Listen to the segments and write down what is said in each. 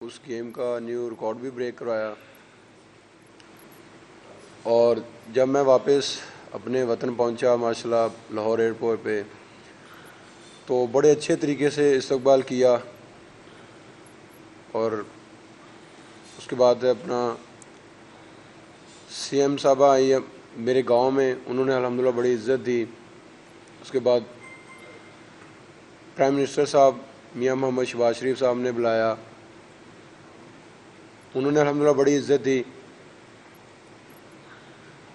اس game کا new record بھی break کروایا. اور جب میں واپس اپنے وطن پہنچا ماشاءاللہ لاہور ایئرپورٹ پہ تو بڑے اچھے طریقے سے استقبال کیا. اور اس کے بعد اپنا سی ایم صاحبہ آئی میرے گاؤں میں, انہوں نے الحمدللہ بڑی عزت دی. اس کے بعد پرائم منسٹر صاحب میاں محمد شہباز شریف صاحب نے بلایا, انہوں نے الحمدللہ بڑی عزت دی.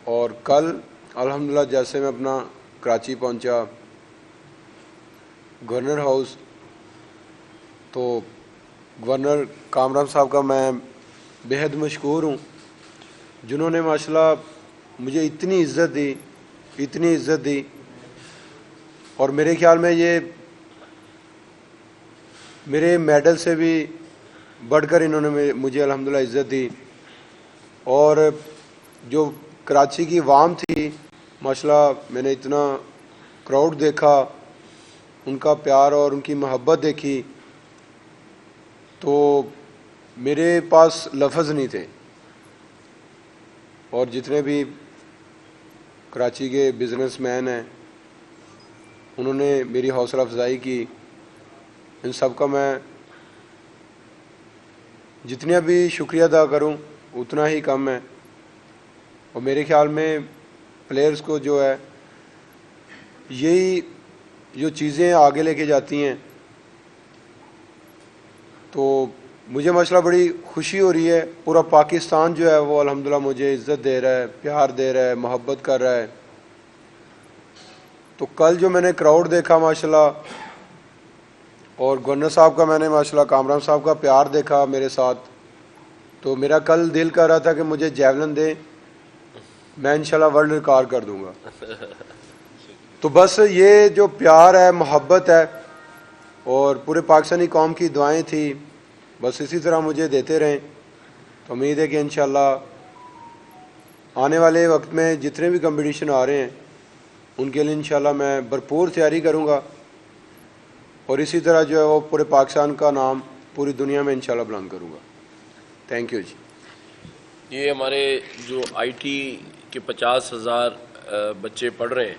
اور کل الحمدللہ جیسے میں اپنا کراچی پہنچا گورنر ہاؤس, تو گورنر کامران صاحب کا میں بے حد مشکور ہوں, جنہوں نے ماشاءاللہ مجھے اتنی عزت دی. اور میرے خیال میں یہ میرے میڈل سے بھی بڑھ کر انہوں نے مجھے الحمدللہ عزت دی. اور جو کراچی کی عوام تھی ماشاءاللہ, میں نے اتنا کراؤڈ دیکھا, ان کا پیار اور ان کی محبت دیکھی تو میرے پاس لفظ نہیں تھے. اور جتنے بھی کراچی کے بزنس مین ہیں انہوں نے میری حوصلہ افزائی کی, ان سب کا میں جتنا بھی شکریہ ادا کروں اتنا ہی کم ہے. اور میرے خیال میں پلیئرز کو جو ہے یہی جو چیزیں آگے لے کے جاتی ہیں, تو مجھے ماشاءاللہ بڑی خوشی ہو رہی ہے. پورا پاکستان جو ہے وہ الحمدللہ مجھے عزت دے رہا ہے, پیار دے رہا ہے, محبت کر رہا ہے. تو کل جو میں نے کراؤڈ دیکھا ماشاءاللہ, اور گورنر صاحب کا میں نے ماشاءاللہ کامران صاحب کا پیار دیکھا میرے ساتھ, تو میرا کل دل کر رہا تھا کہ مجھے جیولن دیں, میں انشاءاللہ ورلڈ ریکارڈ کر دوں گا. تو بس یہ جو پیار ہے, محبت ہے, اور پورے پاکستانی قوم کی دعائیں تھیں, بس اسی طرح مجھے دیتے رہیں. تو امید ہے کہ انشاءاللہ آنے والے وقت میں جتنے بھی کمپٹیشن آ رہے ہیں ان کے لیے انشاءاللہ میں بھرپور تیاری کروں گا, اور اسی طرح جو ہے وہ پورے پاکستان کا نام پوری دنیا میں انشاءاللہ بلند کروں گا. تھینک یو جی. یہ ہمارے جو آئی ٹی کے 50,000 بچے پڑھ رہے ہیں,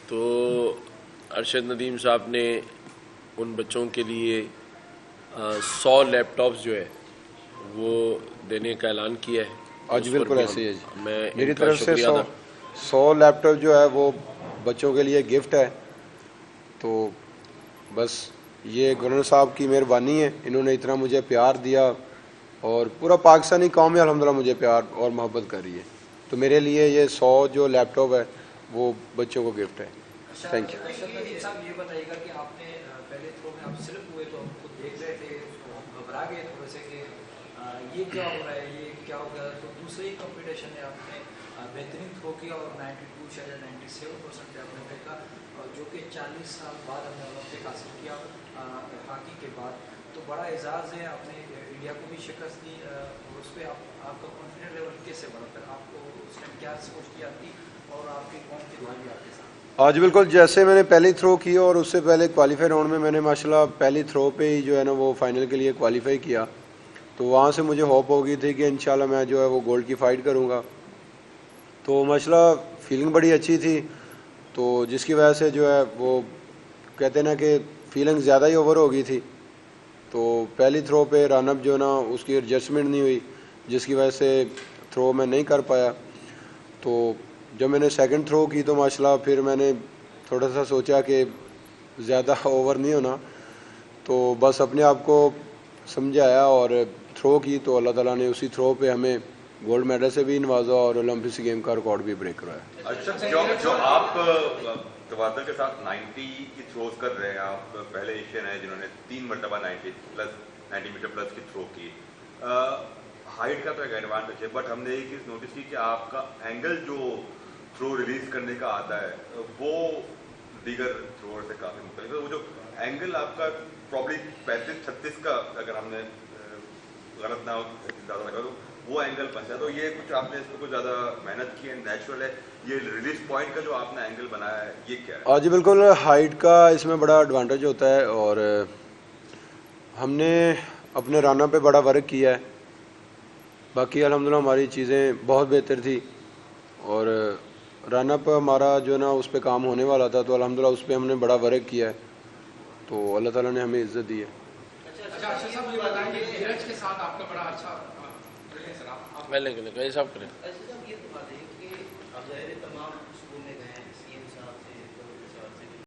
تو ارشد ندیم صاحب نے ان بچوں کے لیے 100 لیپ ٹاپس جو ہے وہ دینے کا اعلان کیا ہے. آج بالکل ایسے ہی ہے جی, میں میری طرف سے 100 لیپ ٹاپ جو ہے وہ بچوں کے لیے گفٹ ہے. تو بس یہ گورنر صاحب کی مہربانی ہے, انہوں نے اتنا مجھے پیار دیا, اور پورا پاکستانی قوم الحمدللہ مجھے پیار اور محبت کر رہی ہے. تو میرے لیے یہ 100 جو لیپ ٹاپ ہے وہ بچوں کو گفٹ ہے. Thank you. صاحب یہ بتائیے گا کہ آپ نے پہلے تھرو میں آپ صرف ہوئے تو آپ خود دیکھ رہے تھے, گھبرا گئے تھوڑے سے کہ یہ کیا ہو رہا ہے, یہ کیا ہو گیا. تو دوسرے ہی کمپٹیشن میں آپ نے بہترین تھرو کیا اور 92 شاید 97% پہ آپ نے پھینکا, جو کہ 40 سال بعد ہم نے اولمپک حاصل کیا ہاکی کے بعد. تو بڑا اعزاز ہے, آپ نے انڈیا کو بھی شکست دی, اور اس پہ آپ کا کانفیڈنٹ لیول کیسے بڑھا, پھر آپ کو اس ٹائم کیا سوچ کی آتی اور آپ کی قوم کی دعائیں بھی آپ کے ساتھ. آج بالکل جیسے میں نے پہلی تھرو کی, اور اس سے پہلے کوالیفائی راؤنڈ میں نے ماشاءاللہ پہلی تھرو پہ ہی جو ہے نا وہ فائنل کے لیے کوالیفائی کیا, تو وہاں سے مجھے ہوپ ہو گئی تھی کہ انشاءاللہ میں جو ہے وہ گولڈ کی فائٹ کروں گا. تو ماشاءاللہ فیلنگ بڑی اچھی تھی, تو جس کی وجہ سے جو ہے وہ کہتے ہیں نا کہ فیلنگ زیادہ ہی اوور ہو گئی تھی. تو پہلی تھرو پہ رن اپ جو نا اس کی ایڈجسٹمنٹ نہیں ہوئی, جس کی وجہ سے تھرو میں نہیں کر پایا. تو جب میں نے سیکنڈ تھرو کی تو ماشاءاللہ پھر میں نے تھوڑا سا سوچا کہ زیادہ اوور نہیں ہونا, تو بس اپنے آپ کو سمجھایا اور تھرو کی, تو اللہ تعالیٰ نے اسی تھرو پہ ہمیں گولڈ میڈل سے بھی نوازا اور اولمپکس گیم کا ریکارڈ بھی بریک کرایا. اچھا, جو آپ توادر کے ساتھ 90 کی تھروز کر رہے ہیں, آپ پہلے ایشین ہیں جنہوں نے 3 مرتبہ 90 میٹر پلس کی تھرو کی. ہائٹ کا تو ایک ایڈوانٹیج ہے, بٹ ہم نے ایک چیز نوٹس کی کہ آپ کا اینگل جو تھرو ریلیز کرنے کا آتا ہے وہ دیگر تھروور سے کافی مختلف ہے. وہ جو اینگل آپ کا پرابلی 35-36 کا, اگر ہم نے غلط نہ زیادہ لگا تو وہ اینگل بنتا ہے. تو یہ کچھ آپ نے اس کو کچھ زیادہ محنت کی ہے, نیچرل ہے, یہ ریلیز پوائنٹ کا جو آپ نے اینگل بنایا ہے یہ کیا ہے؟ جی بالکل, ہائٹ کا اس میں بڑا ایڈوانٹیج ہوتا ہے, اور ہم نے اپنے رانا پہ بڑا ورک کیا ہے. باقی الحمدللہ ہماری چیزیں بہت بہتر تھی اور رانا پہ ہمارا جو ہے نا اس پہ کام ہونے والا تھا, تو الحمدللہ اس پہ ہم نے بڑا ورک کیا ہے, تو اللہ تعالیٰ نے ہمیں عزت دی ہے. اچھا ارشد صاحب یہ بتائیں کہ دھیرج کے ساتھ آپ کا بڑا اچھا میں لیں گے صاحب کریں. ایسے صاحب یہ بتا دیں کہ ظاہر تمام اسکول نے